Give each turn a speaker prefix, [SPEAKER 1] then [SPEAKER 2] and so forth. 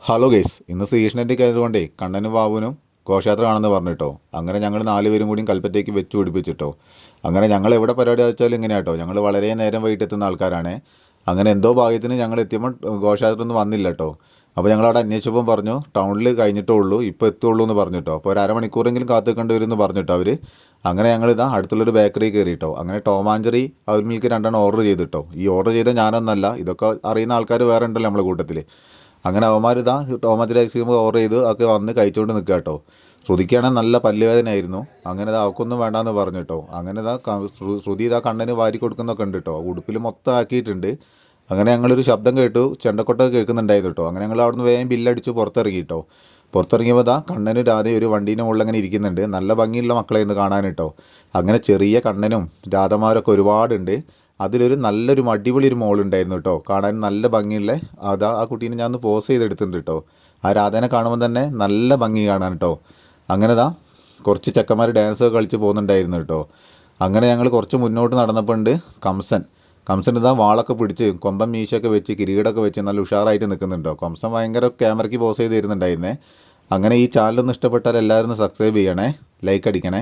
[SPEAKER 1] Hello guys, ഇന്ന് ശ്രീകൃഷ്ണൻ്റെയൊക്കെ ആയതുകൊണ്ടേ കണ്ണനും ബാബുവിനും ഘോഷയാത്ര കാണുമെന്ന് പറഞ്ഞിട്ടോ. അങ്ങനെ ഞങ്ങൾ 4 പേരും കൂടിയും കൽപ്പറ്റയ്ക്ക് വെച്ച് പിടിപ്പിച്ചിട്ടോ. അങ്ങനെ ഞങ്ങൾ എവിടെ പരിപാടി വെച്ചാലും ഇങ്ങനെയാട്ടോ, ഞങ്ങൾ വളരെ നേരം വൈകിട്ട് എത്തുന്ന ആൾക്കാരാണ്. അങ്ങനെ എന്തോ ഭാഗ്യത്തിന് ഞങ്ങൾ എത്തിയപ്പോൾ ഘോഷയാത്ര ഒന്നും വന്നില്ല കേട്ടോ. അപ്പോൾ ഞങ്ങളവിടെ അന്വേഷിച്ചപ്പോൾ പറഞ്ഞു ടൗണിൽ കഴിഞ്ഞിട്ടേ ഉള്ളൂ, ഇപ്പോൾ എത്തുള്ളൂ എന്ന് പറഞ്ഞിട്ടോ. അപ്പോൾ ഒരു അരമണിക്കൂറെങ്കിലും കാത്തു നിൽക്കേണ്ടി വരും എന്ന് പറഞ്ഞിട്ടോ അവർ. അങ്ങനെ ഞങ്ങളിതാ അടുത്തുള്ളൊരു ബേക്കറി കയറിയിട്ടോ. അങ്ങനെ ടോമാഞ്ചറി അവർ മിൽക്ക് 2 ഓർഡർ ചെയ്തിട്ടോ. ഈ ഓർഡർ ചെയ്ത ഞാനൊന്നല്ല, ഇതൊക്കെ അറിയുന്ന ആൾക്കാർ വേറെ ഉണ്ടല്ലോ നമ്മളെ കൂട്ടത്തിൽ. അങ്ങനെ അവന്മാരിതാ ടോമാഞ്ചറി ഐസ്ക്രീം ഓർഡർ ചെയ്ത് ഒക്കെ വന്ന് കഴിച്ചുകൊണ്ട് നിൽക്കുക കേട്ടോ. ശ്രുതിക്കാണെങ്കിൽ നല്ല പല്ലുവേദനയായിരുന്നു. അങ്ങനെ ഇതാ അവൾക്കൊന്നും വേണ്ടാന്ന് പറഞ്ഞു കേട്ടോ. അങ്ങനെ ഇതാ ശ്രുതി ഇതാ കണ്ണന് വാരി കൊടുക്കുന്നൊക്കെ ഉണ്ട് കേട്ടോ. ഉടുപ്പിൽ മൊത്തം ആക്കിയിട്ടുണ്ട്. അങ്ങനെ ഞങ്ങളൊരു ശബ്ദം കേട്ടു, ചെണ്ടക്കൊട്ടൊക്കെ കേൾക്കുന്നുണ്ടായിരുന്നു കേട്ടോ. അങ്ങനെ ഞങ്ങൾ അവിടുന്ന് വേഗം ബില്ലടിച്ച് പുറത്തിറങ്ങി കേട്ടോ. പുറത്തിറങ്ങിയപ്പോൾ ഇതാ കണ്ണനും രാധയും ഒരു വണ്ടീൻ്റെ മുകളിൽ അങ്ങനെ ഇരിക്കുന്നുണ്ട്. നല്ല ഭംഗിയുള്ള മക്കളെ ഇന്ന് കാണാൻ കേട്ടോ. അങ്ങനെ ചെറിയ കണ്ണനും രാധമാരൊക്കെ ഒരുപാടുണ്ട്. അതിലൊരു നല്ലൊരു അടിപൊളി ഒരു മോളുണ്ടായിരുന്നു കേട്ടോ. കാണാൻ നല്ല ഭംഗിയുള്ള അതാ ആ കുട്ടീനെ ഞാൻ ഒന്ന് പോസ് ചെയ്തെടുത്തിട്ടുണ്ട് കേട്ടോ. ആ രാധേനെ കാണുമ്പോൾ തന്നെ നല്ല ഭംഗി കാണാൻ കേട്ടോ. അങ്ങനെ ദാ കുറച്ച് ചെക്കന്മാർ ഡാൻസൊക്കെ കളിച്ച് പോകുന്നുണ്ടായിരുന്നു കേട്ടോ. അങ്ങനെ ഞങ്ങൾ കുറച്ച് മുന്നോട്ട് നടന്നപ്പോൾ ഉണ്ട് കംസൻ ഇതാ വാളൊക്കെ പിടിച്ച് കൊമ്പൻ മീശയൊക്കെ വെച്ച് കിരീടമൊക്കെ വെച്ച് നല്ല ഉഷാറായിട്ട് നിൽക്കുന്നുണ്ടോ. കംസൻ ഭയങ്കര ക്യാമറയ്ക്ക് പോസ് ചെയ്ത് തരുന്നുണ്ടായിരുന്നേ. അങ്ങനെ ഈ ചാനലൊന്ന് ഇഷ്ടപ്പെട്ടാൽ എല്ലാവരും ഒന്ന് സബ്സ്ക്രൈബ് ചെയ്യണേ, ലൈക്ക് അടിക്കണേ.